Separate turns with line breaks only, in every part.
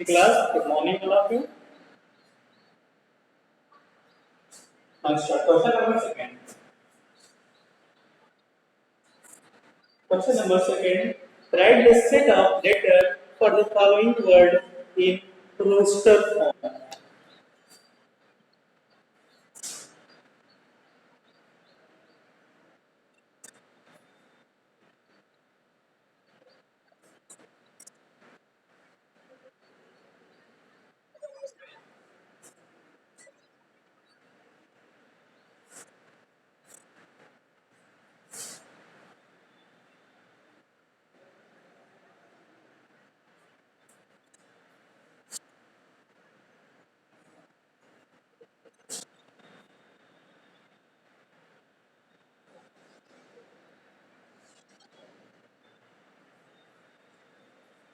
Class, good morning, all of you. I'll start. Question number second. Question number second. Write the set of letter for the following word in roster form.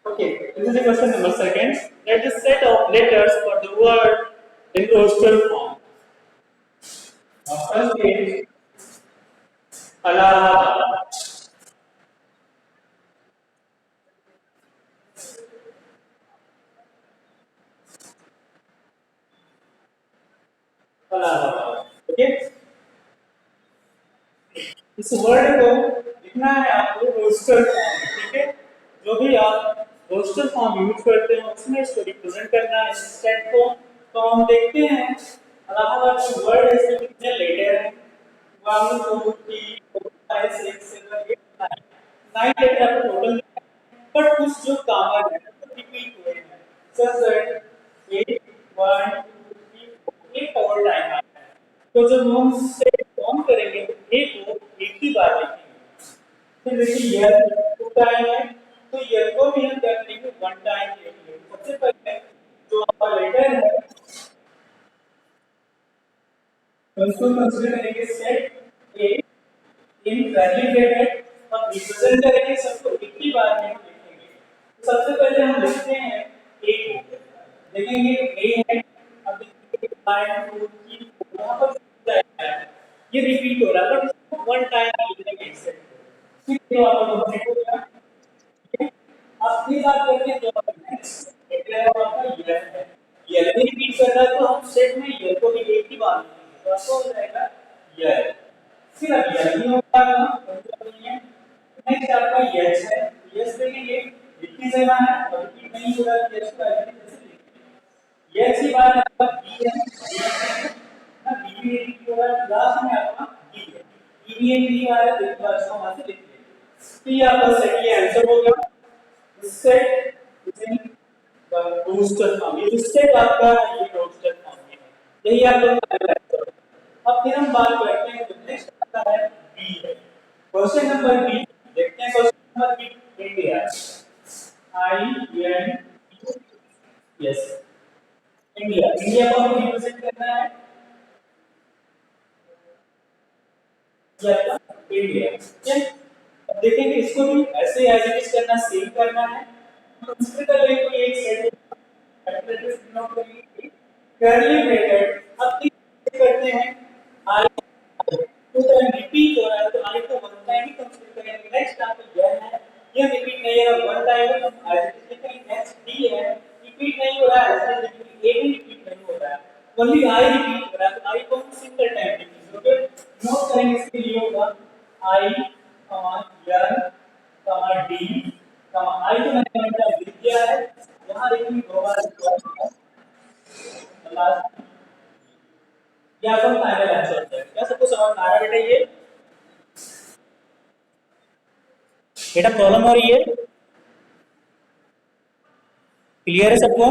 Okay, this is the question number second. Write the set of letters for the word in roster form. First is Allahabad. Allahabad. Okay, इस word को लिखना है आपको roster form में, ठीक है। जो भी आप रोस्टर फॉर्म यूज करते हैं उसमें इसको रिप्रेजेंट करना है इस सेट को। तो हम देखते हैं इलाहाबाद की वर्ड है, इसमें कितने लेटर हैं। 1 2 3 4 5 6 7 8 9 9 लेटर आपको टोटल, बट कुछ जो कॉमन है वो रिपीट हुए हैं। सच दैट 8 1 2 3 4 एक और टाइम आता है। तो जब हम सेट फॉर्म करेंगे तो ए को एक ही बार लिखेंगे। फिर देखिए ईयर टू टाइम है, तो ईयर को भी हम क्या करेंगे, वन टाइम लिखेंगे। सबसे पहले जो आपका लेटर है उसको कंसीडर करेंगे सेट ए इन वैल्यू ब्रैकेट और रिप्रेजेंट करेंगे सबको एक ही बार में हम लिखेंगे। तो सबसे पहले हम लिखते हैं ए को, देखेंगे ए है। अब देखिए 1 2 3 4 यहाँ पर ये रिपीट हो रहा है, बट इसको वन टाइम लिखेंगे एक सेट को। फिर जो आपका कंप्लीट हो गया। अब फिर बात करते हैं जो नेक्स्ट लेटर है आपका ईयर है। ईयर भी रिपीट कर रहा है तो हम सेट में ईयर को भी एक ही बार लिखेंगे, तो आपको हो जाएगा ईयर। फिर अब ईयर नहीं होगा ना, मतलब नहीं है। नेक्स्ट आपका यस है, यस देखेंगे रिपीट देना है और रिपीट नहीं हो रहा है यस को ऐसे जैसे लिखेंगे। यस की बात आपका बी है, ना बी भी रिपीट हो रहा है, लास्ट में आपका डी है। ई भी एक बी आ रहा है, देखो आज हम वहां से लिख लेंगे। तो ये आपका सेट ये आंसर हो गया। सेट इन रोस्टर फॉर्म, ये सेट आपका ये रोस्टर फॉर्म है, यही आपका पहला आंसर। अब फिर हम बात करते हैं जो नेक्स्ट आता है बी है। क्वेश्चन नंबर बी देखते हैं। Question number B India, I N yes, India. India को हमें रिप्रेजेंट करना है या इंडिया, ठीक है। अब देखेंगे इसको भी ऐसे एज इट इज करना, सेव करना है। कंसीडर कर लेंगे कोई एक सेट कैपिटल से नोट करेंगे करली ब्रैकेट। अब करते हैं आई, तो रिपीट हो रहा है तो आई को वन टाइम ही कंसीडर करेंगे। नेक्स्ट आपको यह है, ये रिपीट नहीं है, वन टाइम है तो एज इट इज लिखेंगे। नेक्स्ट डी है, रिपीट नहीं हो रहा है, एज इट इज लिखेंगे। ए भी रिपीट नहीं हो रहा है, ओनली आई रिपीट हो रहा है, तो आई को हम सिंगल टाइम लिखेंगे। ओके, नोट करेंगे इसके लिए होगा आई कमा एन कमा डी कमा आई, तो मैंने लिख दिया है। यहाँ लिखेंगे दो बार लास्ट, ये आपका फाइनल आंसर होता है। क्या सबको समझ में आ रहा है बेटा? ये बेटा प्रॉब्लम हो रही है, क्लियर है सबको?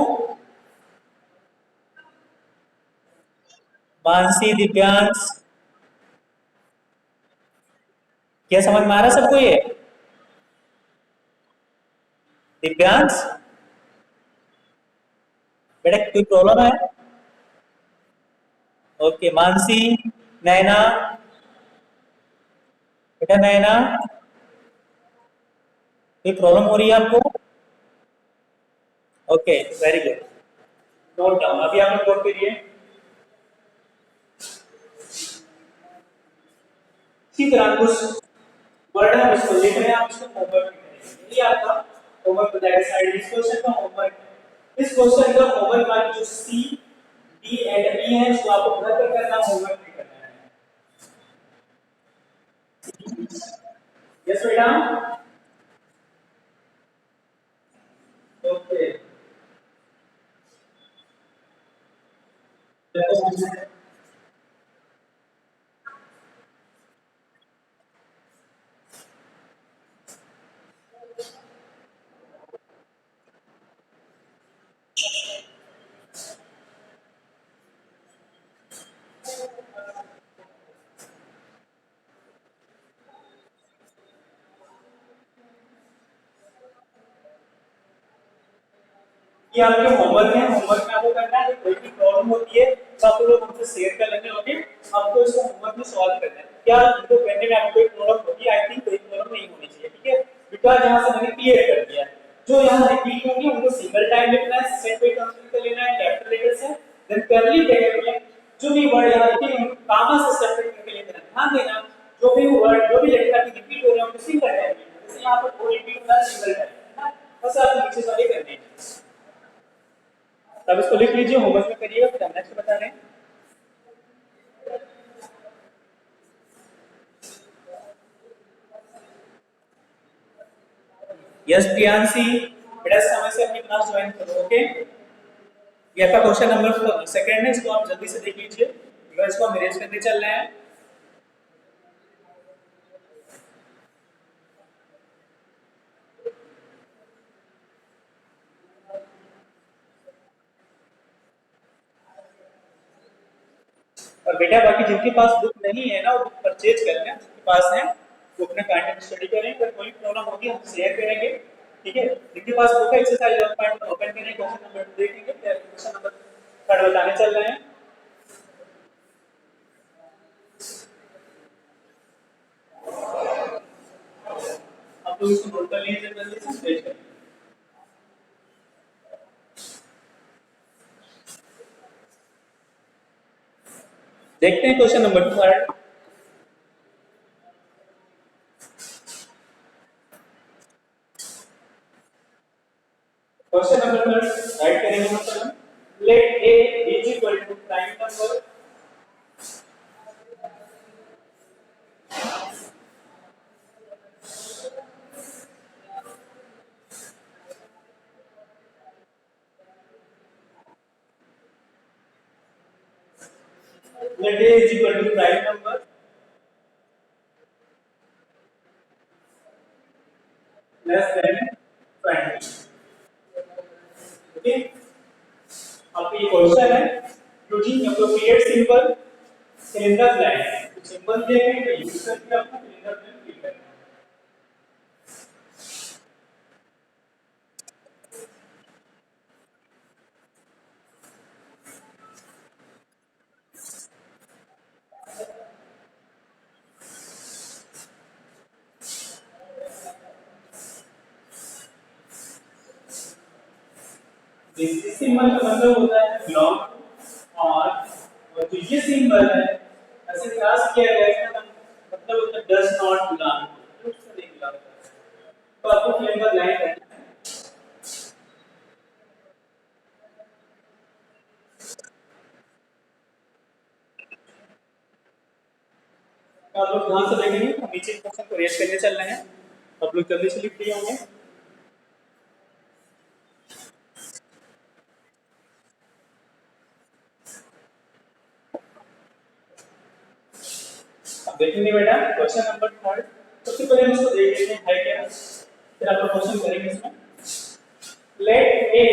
मानसी, दिव्यांश, क्या समझ में आ रहा है सबको ये? दिव्यांश बेटा कोई प्रॉब्लम है? ओके, मानसी, नैना, बेटा नैना कोई प्रॉब्लम हो रही है आपको? Okay, very good, note down. अभी आप लोग नोट करिए। इसी तरह कुछ वर्ड है इसको लिख रहे हैं, आप इसको होमवर्क करेंगे। ये आपका होमवर्क हो जाएगा, साइड डिस्कशन का होमवर्क है। इस क्वेश्चन का होमवर्क वाली जो सी डी एंड ई है उसको आपको घर पर करना, होमवर्क नहीं करना है। यस बेटा, ओके। ये आपके होमवर्क है, होमवर्क में आपको करना है। कोई भी प्रॉब्लम होती है तो आप लोग हमसे शेयर कर लेंगे, ओके। आपको इसको होमवर्क में सॉल्व करना है। क्या इनको करने में आपको कोई प्रॉब्लम होगी? आई थिंक कोई प्रॉब्लम नहीं होनी चाहिए, ठीक है। बिकॉज़ यहां से मैंने क्लियर कर दिया। जो यहां रिपीट होंगे उनको सिंगल टाइम लिखना है, सेट पे कंसीडर कर लेना है कैपिटल लेटर से, देन करली ब्रैकेट में जो भी वर्ड यहां लिखे हैं उनको कॉमा से सेपरेट करके लिखना है। ध्यान देना, जो भी वर्ड, जो भी लेटर आपकी रिपीट हो रहे हैं उनको सिंगल टाइम लिखना है। जैसे यहां पर वो रिपीट हो रहा है सिंगल टाइम, है ना? बस आप नीचे सारे करने हैं। तब इसको लिख लीजिए, होमवर्क में करिएगा, फिर हम नेक्स्ट बता रहे हैं। यस प्रियांशी, बेटा समय से अपनी क्लास ज्वाइन करो, ओके। ये आपका क्वेश्चन नंबर सेकंड है, इसको आप जल्दी से देख लीजिए बिकॉज़ इसको हम अरेंज करने चल रहे हैं। और बेटा बाकी जिनके पास बुक नहीं है ना वो बुक परचेज कर लें, जिनके पास है वो अपना कंटेंट स्टडी करें। अगर कोई प्रॉब्लम होगी हम शेयर करेंगे, ठीक है। जिनके पास बुक है एक्सरसाइज 1.1 ओपन करें, क्वेश्चन नंबर 2 देखेंगे, फिर क्वेश्चन नंबर 3 बताने चल रहे हैं। आप लोग इसको नोट कर लीजिए, जल्दी से भेज करें। देखते हैं question number 2। Question number 3 right करेंगे मतलब late a is equal to prime number, let a is equal to prime number less than 20, okay. आपका ये क्वेश्चन है using appropriate symbol cylinder line. Symbol देखें तो यूज करके आपको सिलेंडर लाइन फिल करना है। दिस सिंबल का मतलब होता है बिलोंग टू, और जो ये सिंबल है ऐसे क्लास किया गया है इसका मतलब होता है डज नॉट बिलोंग टू, उससे नहीं बिलोंग करता है। तो आपको सिलेंडर लाइन करना है। तो आप लोग ध्यान से देखेंगे तो नीचे क्वेश्चन को रेस करने चल रहे हैं, आप लोग जल्दी से लिख लिए होंगे। अब देखेंगे बेटा क्वेश्चन नंबर 3। सबसे पहले हम इसको देख लेते हैं है क्या, फिर आप लोग क्वेश्चन करेंगे इसमें। let a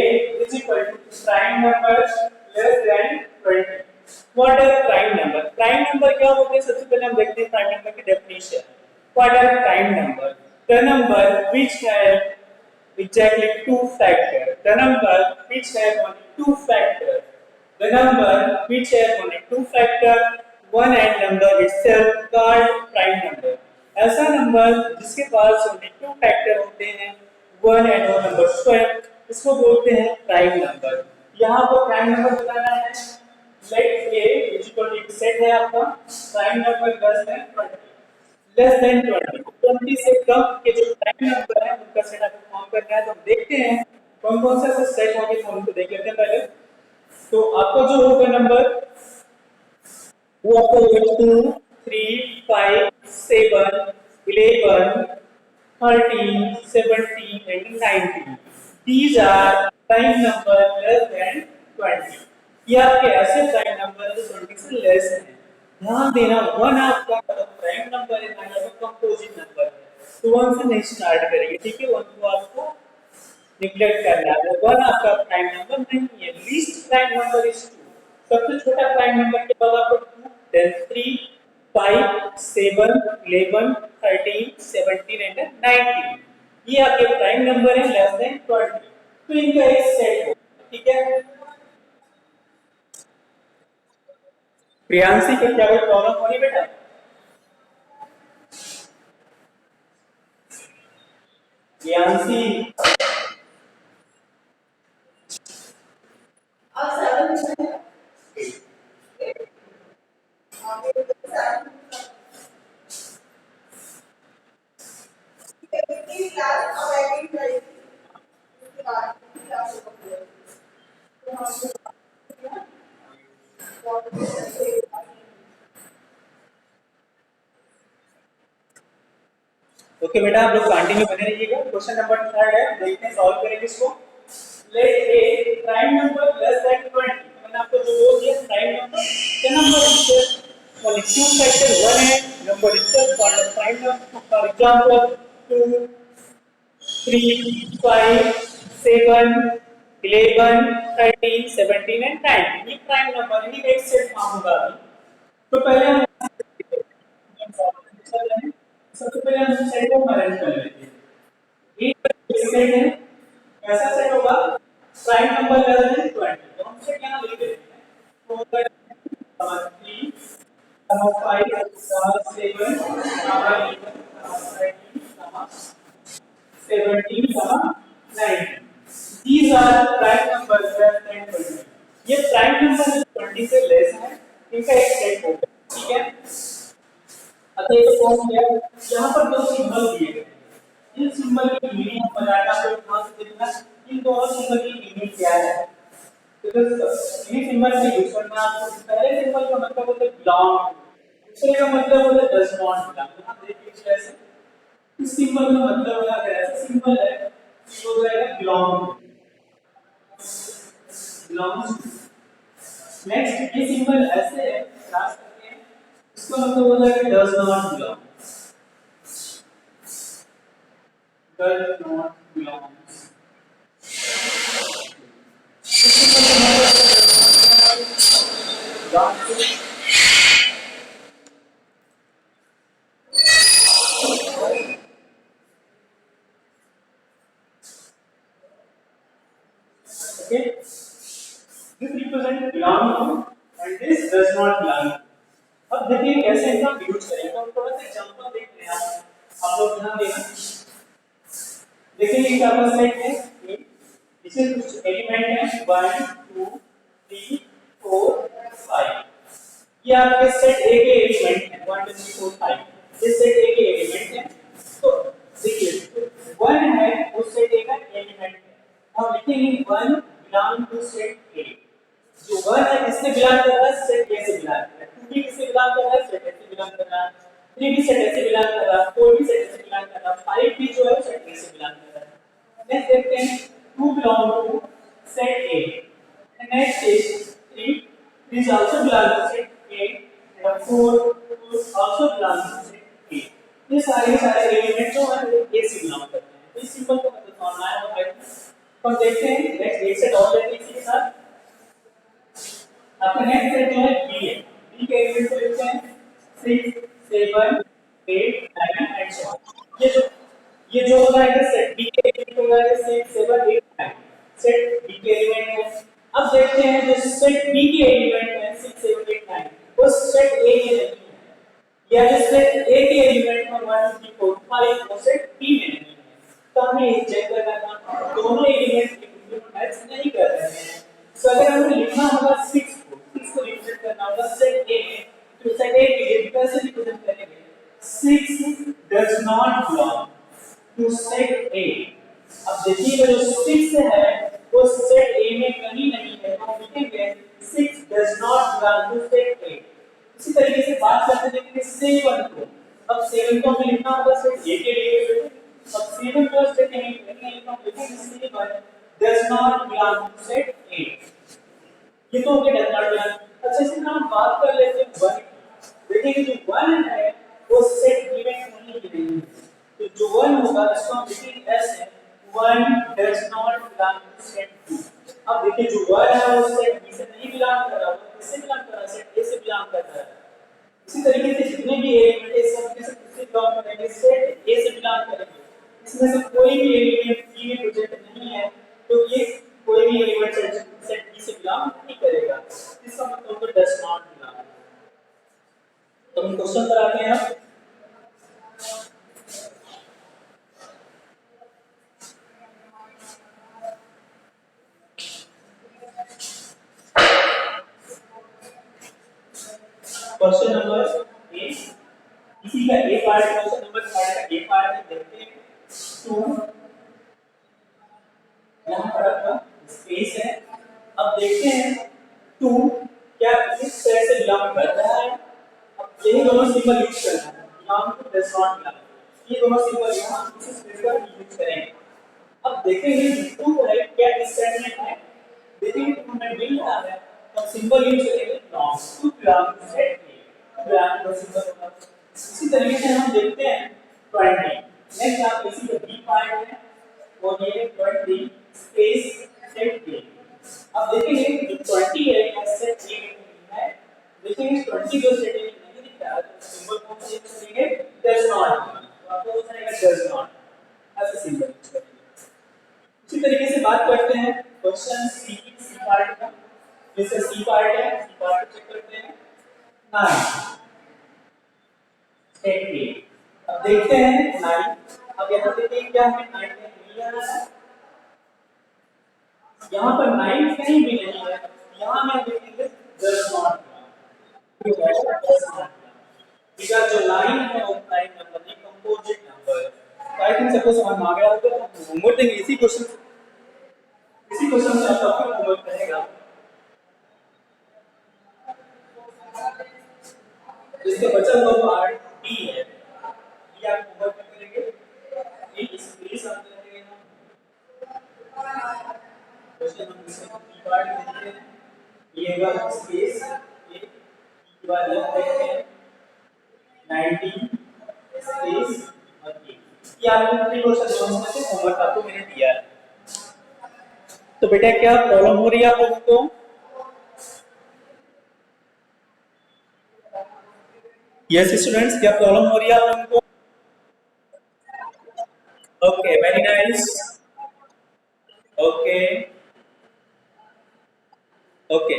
is equal to prime number less than 20। What are prime number? Prime number क्या होते हैं? सबसे पहले हम देखते हैं prime number की definition। What are prime number? The number which have exactly two factors. The number which have only two factors. The number which have only two factors. One and number itself called prime number। ऐसा number जिसके पास only two factor होते हैं, one and one number स्वयं, इसको बोलते हैं prime number. यहाँ पर प्राइम नंबर बताना है। Let A is equal to set है आपका prime number less than 20, less than 20 20 से कम के जो प्राइम नंबर है उनका सेट आपको फॉर्म करना है। तो देखते हैं कौन कौन सा सेट होंगे हम उनको देख लेते हैं पहले। तो आपका जो होगा नंबर वो आपको 2 3 5 7 11 13 17 and 19 these are prime number less than 20। ये आपके ऐसे प्राइम नंबर जो 20 से लेस है। ध्यान देना 1 आपका प्राइम नंबर है ना आपका कंपोजिट नंबर है। तो 1 से नहीं स्टार्ट करेंगे, ठीक है। 1 को आपको निग्लेक्ट करना है। 1 आपका प्राइम नंबर नहीं है। Least prime number is 2। सबसे छोटा प्राइम नंबर के बाद आपको 2 then 3 5 7 11 13 17 and 19 ये आपके प्राइम नंबर है लेस देन 20। तो इनका एक सेट हो, ठीक है। प्रियांशी को क्या कोई प्रॉब्लम हो रही बेटा? प्रियांशी ओके बेटा, आप लोग कंटिन्यू बने रहिएगा। क्वेश्चन नंबर 3 है, देखते हैं सॉल्व करेंगे इसको। लेट ए प्राइम नंबर लेस देन 20। मैंने आपको जो बोल दिया प्राइम नंबर क्या नंबर है पॉजिटिव फैक्टर 1 है number itself called prime number. For example 2 3 5 7 11 13 17 and 19 ये प्राइम नंबर है। ये एक सेट फॉर्म होगा अभी। तो पहले हम सबसे पहले हम सेट को अरेंज कर लेते हैं। एक सेट है, कैसा सेट होगा? Prime number less than 20। तो हम सेट यहां लिख देते हैं। तो होगा 3 5 7 11 17 19 these are prime numbers less than 20। ये प्राइम नंबर 20 से लेस है, इनका एक सेट होगा, ठीक है। अतः ये फॉर्म किया। यहाँ पर दो सिंबल दिए गए हैं। इन सिंबल की मीनिंग हम बताएंगे आपको। ध्यान से देखना इन दोनों सिंबल की मीनिंग क्या है। तो ये सिंबल का यूज करना आपको। पहले सिंबल का मतलब होता है बिलोंग, दूसरे का मतलब होता है डज नॉट बिलोंग। आप देखिए कैसे इस सिंबल का मतलब है, अगर ऐसा सिंबल है तो हो जाएगा बिलोंग, बिलोंग्स। नेक्स्ट ये सिंबल ऐसे है क्रॉस करके है, इसका मतलब हो जाएगा does not belong, does not belongs. इस सिंबल का मतलब belong okay, this represent belong to and this does not belong to। अब देखिए कैसे इनका यूज करेंगे। तो हम थोड़ा सा एग्जांपल देखते हैं। आप लोग ध्यान देना। देखिए ये क्या सेट है, इसमें कुछ एलिमेंट है 1 2 3 4 5। ये आपके सेट ए के एलिमेंट है 1 2 3 4 5। ये सेट ए के एलिमेंट है। तो देखिए 1 है उस सेट ए का एलिमेंट है। हम लिखेंगे 1 बिलोंग टू सेट ए। जो 1 है किससे बिलोंग कर रहा है? सेट ए से बिलोंग कर रहा है। 2 भी किससे बिलोंग कर रहा है? सेट ए से बिलोंग कर रहा है। 3 भी सेट ए से बिलोंग कर रहा है। 4 भी सेट ए से बिलोंग कर रहा है। 5 भी जो है सेट ए से बिलोंग कर रहा है। नेक्स्ट देखते हैं 2 belong to set A and next is 3 is also belong to set A and 4 also belong to set A। ये सारे एलिमेंट जो है A से बिलोंग करते हैं। तो इस सिंबल को मतलब समझना है। हम देखते हैं नेक्स्ट एक सेट और लेते हैं इसी के साथ। आपका नेक्स्ट सेट जो है B है। B के एलिमेंट को लिखते हैं 6 7 8 9 एंड so on। ये जो होगा है सेट बी के एलिमेंट होगा है 6 7 8 9। सेट बी के एलिमेंट है। अब देखते हैं जो सेट बी के एलिमेंट है 6 7 8 9 वो सेट ए के नहीं है, या जो सेट ए के एलिमेंट है 1 2 3 4 5 वो सेट बी में नहीं है। तो हमें ये चेक करना है दोनों एलिमेंट एक दूसरे को मैच नहीं कर रहे हैं। तो अगर हमें लिखना होगा 6 को रिप्रेजेंट करना होगा सेट ए में, तो सेट ए के लिए कैसे रिप्रेजेंट करेंगे? 6 does not belong to set A अब देखिए जो 6 है वो सेट ए में कहीं नहीं है, तो हम लिखेंगे 6 does not belong to set A. इसी तरीके से बात करते देखेंगे 7 को। अब 7 को हमें लिखना होगा सेट ए के लिए। अब 7 को सेट ए में कहीं नहीं, तो हम लिखेंगे 7 does not belong to set A. ये तो हो गया डज नॉट बिलोंग। अच्छा इसी तरह हम बात कर लेते हैं 1। देखिए जो 1 है वो सेट बी में कहीं भी नहीं है, तो जो 1 होगा इसको हम लिखेंगे ऐसे 1 does not belong to set B. अब देखिए जो 1 है वो सेट बी से नहीं बिलोंग कर रहा, वो किससे बिलोंग कर रहा है? सेट ए से बिलोंग कर रहा है। इसी तरीके से जितने भी एलिमेंट है सब के सब किससे बिलोंग करेंगे? सेट ए से बिलोंग करेंगे। इसमें से कोई भी एलिमेंट बी में प्रेजेंट नहीं है, तो ये कोई भी एलिमेंट सेट बी से बिलोंग नहीं करेगा। इसका मतलब तो डज नॉट बिलोंग। तो हम क्वेश्चन पर आते हैं। क्वेश्चन नंबर 8, इसी का ए पार्ट, क्वेश्चन नंबर 5 का ए पार्ट है। देखते हैं तो यहाँ पर आपका स्पेस है। अब देखते हैं 2 क्या इस सेट से बिलोंग कर रहा है। अब यही दोनों सिंबल यूज करना है, belong to does not belong. ये दोनों सिंबल यहाँ इस स्पेस पर यूज करेंगे। अब देखेंगे 2 है क्या इस सेट में है। देखेंगे 2 में मिल रहा है, तो सिंबल यूज करेंगे belong to, belong to set A, belong to symbol होगा। इसी तरीके से हम देखते हैं 20। नेक्स्ट आप इसी का बी पार्ट है और ये 20 स्पेस सेट बी। अब देखेंगे जो 20 है या सेट ए में है। देखेंगे 20 जो सेट ए में नहीं दिख रहा है, तो सिंबल को चेंज करेंगे डज नॉट। तो आपको हो जाएगा डज नॉट ऐसे सिंबल यूज करेंगे। इसी तरीके से बात करते हैं क्वेश्चन सी पार्ट का। जैसे सी पार्ट है, सी पार्ट चेक करते हैं 9 सेट बी। अब देखते हैं 9। अब यहाँ देखिए क्या हमें 9 में मिल रहा है। यहाँ पर 9 कहीं भी नहीं है, यहाँ में देखेंगे डज नॉट। बिकॉज़ जो लाइन है वो लाइन नंबर नहीं, कंपोजिट नंबर। तो आई थिंक सबको समझ में आ गया होगा। तो होमवर्क देंगे इसी क्वेश्चन से आपका फिर होमवर्क रहेगा। जिसके बचा हुआ पार्ट बी है, ये आप होमवर्क में करेंगे। ये स्पेस आप करेंगे क्वेश्चन हम इसमें बी पार्ट देखते हैं। ये होगा स्पेस, ये की बार लग देखते हैं 90 स्पेस और ये आपने प्री क्वेश्चन नोट्स में से होमवर्क आपको मैंने दिया है। तो बेटा क्या प्रॉब्लम हो रही है आप लोगों को? यस स्टूडेंट्स, क्या प्रॉब्लम हो रही है आप लोगों को? Okay, very nice. Okay okay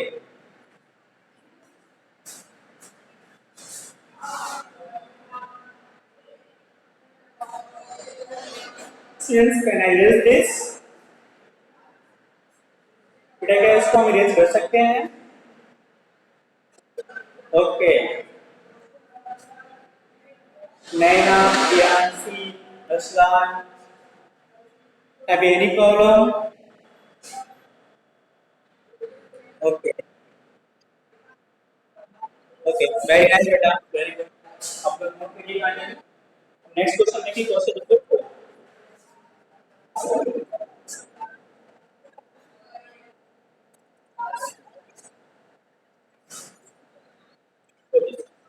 students, can I raise this? बेटा क्या इसको हम रेज कर सकते हैं? Okay, Naina, Priyanshi, Aslan, have any problem? Okay okay, very nice बेटा, वेरी गुड। आप लोग नोट करिए कंटिन्यू। नेक्स्ट क्वेश्चन देखिए, question number 4।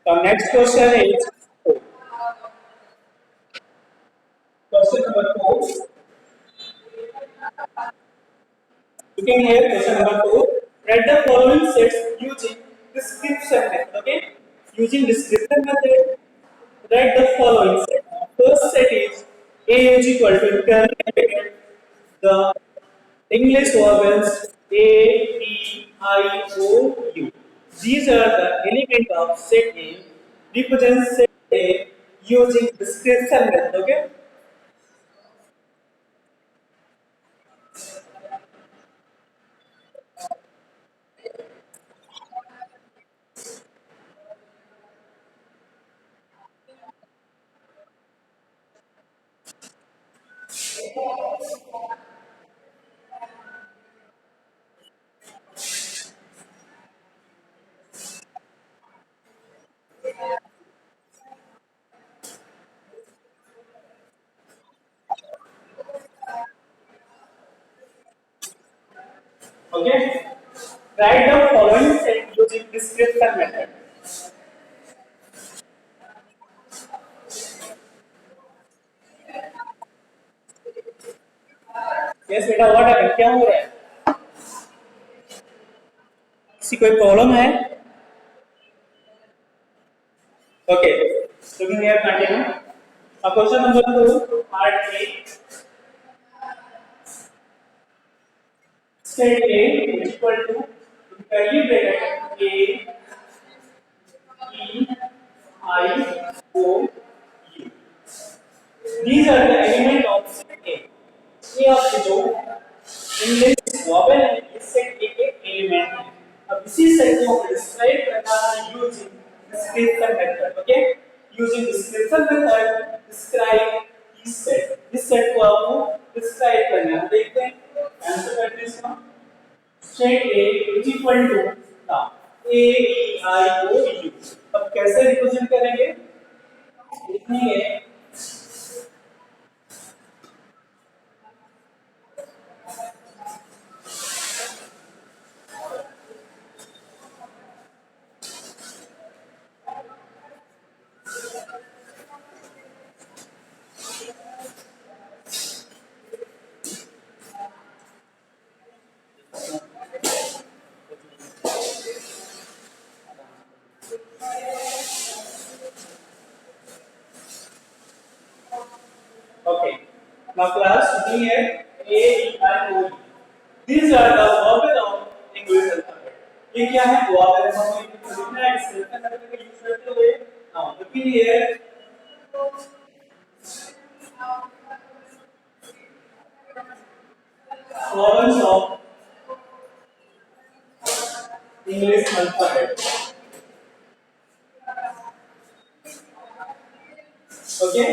The next question is question number 4. Looking here, question number 4. Write the following sets using description method. Okay, using description method, write the following set. First set is A is equal to curly bracket, the English vowels A, E, I, O, U. These are the elements of set A. Represent set A using description method. Okay. Okay, write the following set using description method. Yes बेटा, what है, क्या हो रहा है? किसी कोई problem है? Okay, so we have continue. Question number 2, part A. Set A is equal to curly bracket A E I O U. These are the element of set A. ये आपके जो इंग्लिश वॉवेल है इस set ए के element है। अब इसी set को डिस्क्राइब करना है using description method. Okay, using description method describe इस सेट को आपको डिस्क्राइब करना है। देखते हैं आंसर करते हैं इसका। Set A is equal to ना A E I O you. अब कैसे रिप्रेजेंट करेंगे, लिखेंगे okay. Now class B है A E I O U. These are the vowel of English alphabet. ये क्या है, vowel है, हम इनको लिखना है डिस्क्रिप्शन मेथड का यूज करते हुए। Now looking here, vowels of English alphabet. Okay,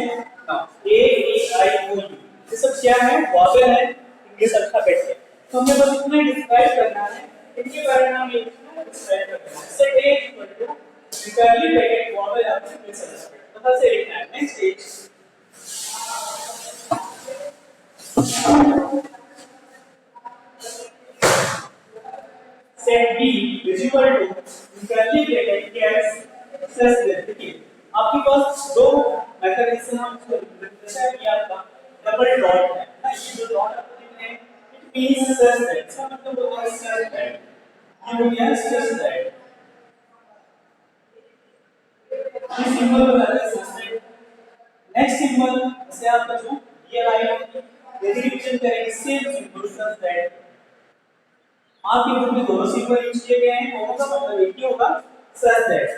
now A E I O U ये सब क्या है, vowel है इंग्लिश अल्फाबेट के। तो हमें बस इतना ही डिस्क्राइब करना है, इनके बारे में हमें इतना डिस्क्राइब करना है। Set A equal to curly bracket vowel of English alphabet, मतलब से लिखना है। Next is set B is equal to curly bracket yes plus this। देखिए आपके पास दो मेथड इससे हम इसको जैसा है कि आपका डबल डॉट है ना, ये जो डॉट आपको दिख रहे हैं इट मींस सच दैट, इसका मतलब होता है सच दैट, ये हो गया सच दैट। ये सिंबल बताता है सच दैट। नेक्स्ट सिंबल से आपका जो ये लाइन होगी यदि रिप्रेजेंट करेंगे सेम सिंबल सच दैट। आपके ग्रुप में दोनों सिंबल यूज किए गए हैं, दोनों का मतलब एक ही होगा सच दैट।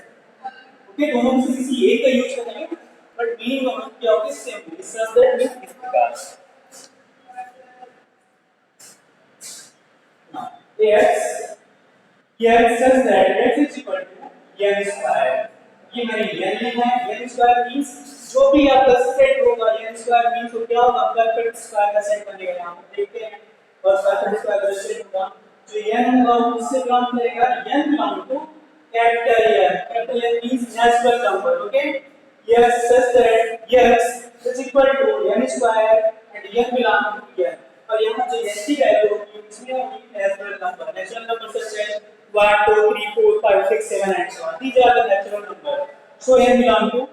ओके, दोनों में से किसी एक का यूज करेंगे बट मीनिंग दोनों की क्या होगी, सेम होगी। सच दैट मींस इस प्रकार। x here such that x is equal to n square. ये मैंने n लिखा है, n स्क्वायर मींस जो भी आपका सेट होगा n स्क्वायर मींस तो क्या होगा, परफेक्ट स्क्वायर का सेट बनेगा। यहां पर देखते हैं और परफेक्ट स्क्वायर का सेट होगा जो n होगा उससे बिलोंग करेगा n belong to capital N। capital N means natural number। okay, yes such that x is equal to n square and n belong to n। और यहाँ जो n की वैल्यू होगी उसमें होगी natural number। natural number such as 1 2 3 4 5 6 7 and so on, these are the natural number, so n belong to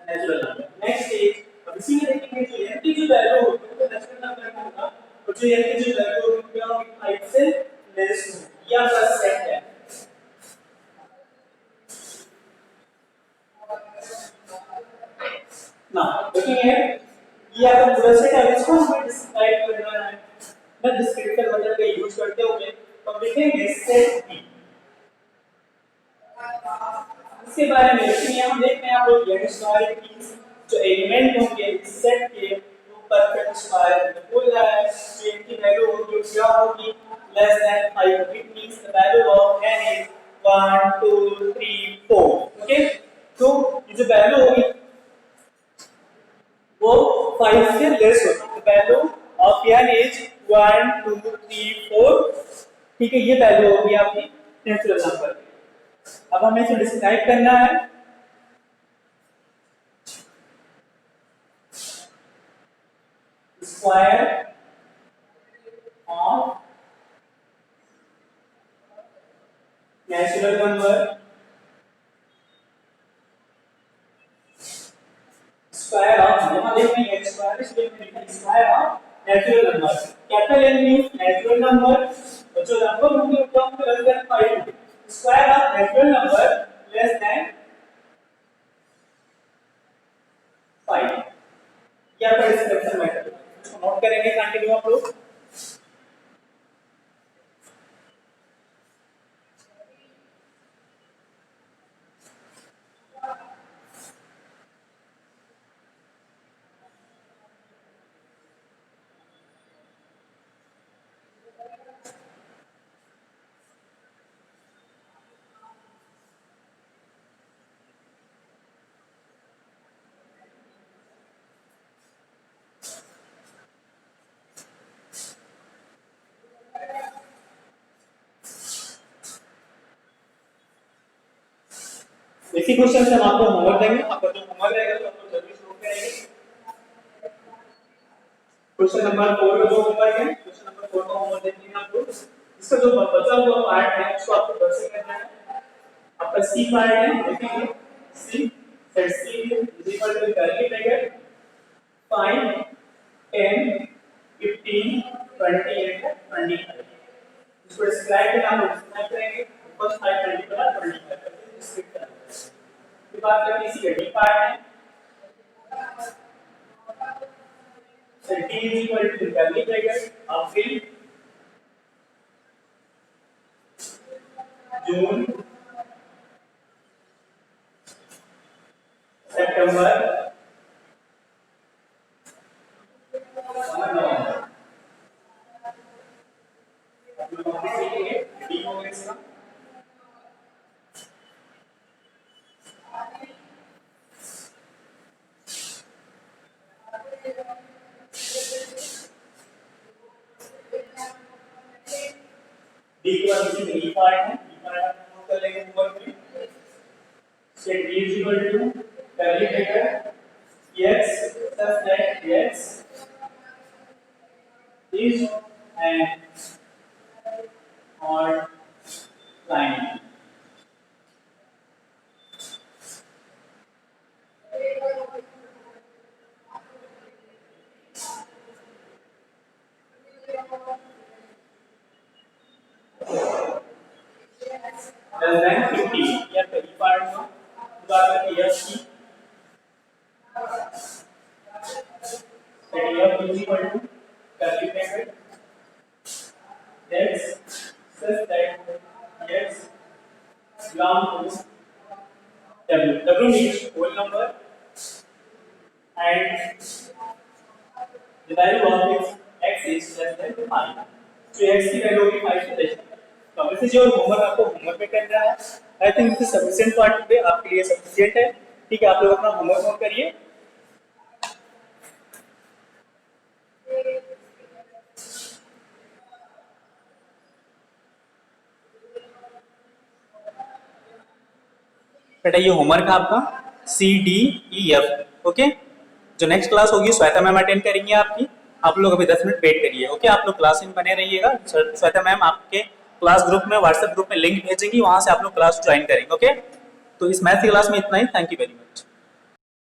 natural number। next is अब इसी में देखेंगे जो n की जो वैल्यू होगी वो natural number में होगा और जो n की जो वैल्यू होगी क्या होगी, 5 से लेस होगी। यह आपका सेट है। ना देखिए ये आपका पूरा सेट है, इसको हमें डिस्क्राइब करना है ना डिस्क्रिप्टर मेथड का यूज करते हुए। तो लिखेंगे सेट बी। इसके बारे में लेकिन हम देखते हैं आप लोग ये स्क्वायर की जो एलिमेंट होंगे इस सेट के वो परफेक्ट स्क्वायर में बोल रहा है कि इनकी वैल्यू होगी क्या होगी, less than 5। It means the value of n is 1 2 3 4। Okay, तो ये जो वैल्यू होगी वो 5 से लेस होगी। तो वैल्यू ऑफ n इज 1 2 3 4। ठीक है, ये वैल्यू होगी आपकी नेचुरल नंबर की। अब हमें इसे डिस्क्राइब करना है। Square of natural number square of यहाँ देखेंगे स्क्वायर इसलिए मैंने लिखा square of natural number capital N means natural number और जो नंबर होंगे वो होंगे less than 5 square of natural number less then 5 या पर डिस्क्रिप्शन मेथड इसको नोट करेंगे कंटिन्यू आप लोग इसी क्वेश्चन से हम आपको होमवर्क देंगे आपका जो होमवर्क रहेगा तो आप लोग जल्दी से नोट करेंगे क्वेश्चन नंबर 4 का जो होमवर्क है क्वेश्चन नंबर 4 का होमवर्क देख लीजिए आप लोग इसका जो बचा हुआ पार्ट है उसको आपको कर से करना है आपका सी पार्ट है देखेंगे C set C is equal to curly bracket 5 10 15 20 and 25 इसको डिस्क्राइब करना हम डिस्क्राइब करेंगे फर्स्ट 5 20 का 25 करके डिस्क्राइब करेंगे फिर बात करते हैं इसी का डी पार्ट है so d is equal to curly bracket of fill June September D को हम इसी में E पार्ट है E पार्ट हम नोट कर लेंगे ऊपर में से D is equal to curly bracket x such that x is an odd line less than 50 या पहली पार्ट में बात करते हैं f की that f is equal to curly bracket x such that x belong to w means whole number and the value of x is less than 5 तो x की value होगी 5 से लेस तो अब से जो होमवर्क आपको होमवर्क में करना है I think this sufficient part पे आपके लिए सफिशिएंट है ठीक है आप लोग अपना होमवर्क नोट करिए बेटा ये होमवर्क है आपका C D E F okay जो नेक्स्ट क्लास होगी श्वेता मैम अटेंड करेंगी आपकी आप लोग अभी 10 मिनट वेट करिए ओके आप लोग क्लास में बने रहिएगा श्वेता मैम आपके क्लास ग्रुप में व्हाट्सएप ग्रुप में लिंक भेजेंगी वहां से आप लोग क्लास ज्वाइन करेंगे ओके तो इस मैथ की क्लास में इतना ही थैंक यू वेरी मच